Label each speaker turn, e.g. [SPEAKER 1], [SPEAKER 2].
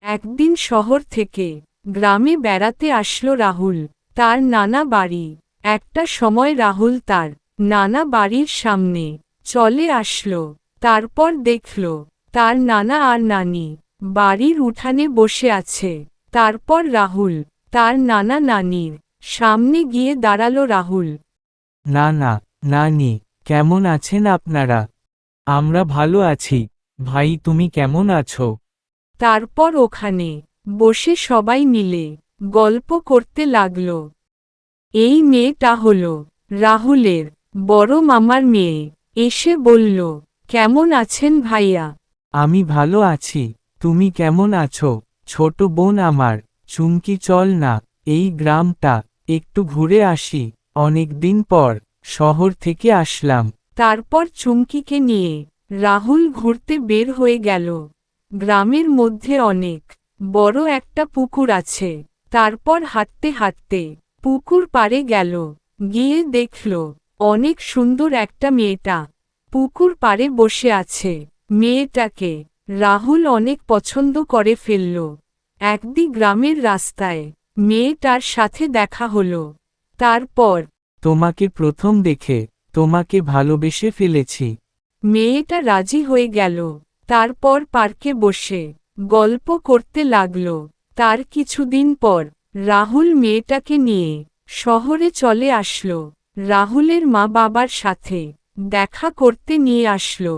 [SPEAKER 1] একদিন শহর থেকে গ্রামে বেড়াতে আসলো রাহুল। তার নানা বাড়ি। একটা সময় রাহুল তার নানা বাড়ির সামনে চলে আসলো। তারপর দেখল তার নানা আর নানি বাড়ির উঠানে বসে আছে। তারপর রাহুল তার নানা নানির সামনে গিয়ে দাঁড়ালো। রাহুল,
[SPEAKER 2] নানা, নানি, কেমন আছেন আপনারা? আমরা ভালো আছি। ভাই, তুমি কেমন আছো?
[SPEAKER 1] তারপর ওখানে বসে সবাই মিলে গল্প করতে লাগল। এই মেয়েটা হলো রাহুলের বড় মামার মেয়ে। এসে বলল, কেমন আছেন ভাইয়া?
[SPEAKER 2] আমি ভালো আছি। তুমি কেমন আছো ছোট বোন আমার? চুমকি, চল না, এই গ্রামটা একটু ঘুরে আসি। অনেকদিন পর শহর থেকে আসলাম।
[SPEAKER 1] তারপর চুমকিকে নিয়ে রাহুল ঘুরতে বের হয়ে গেল। গ্রামের মধ্যে অনেক বড় একটা পুকুর আছে। তারপর হাঁটতে হাঁটতে পুকুর পাড়ে গেল। গিয়ে দেখল অনেক সুন্দর একটা মেয়েটা পুকুর পাড়ে বসে আছে। মেয়েটাকে রাহুল অনেক পছন্দ করে ফেলল। একদিন গ্রামের রাস্তায় মেয়েটার সাথে দেখা হলো। তারপর
[SPEAKER 2] তোমাকে প্রথম দেখে তোমাকে ভালোবেসে ফেলেছি।
[SPEAKER 1] মেয়েটা রাজি হয়ে গেল। তারপর পার্কে বসে গল্প করতে লাগল। তার কিছুদিন পর রাহুল মেয়েটাকে নিয়ে শহরে চলে আসলো। রাহুলের মা বাবার সাথে দেখা করতে নিয়ে আসলো।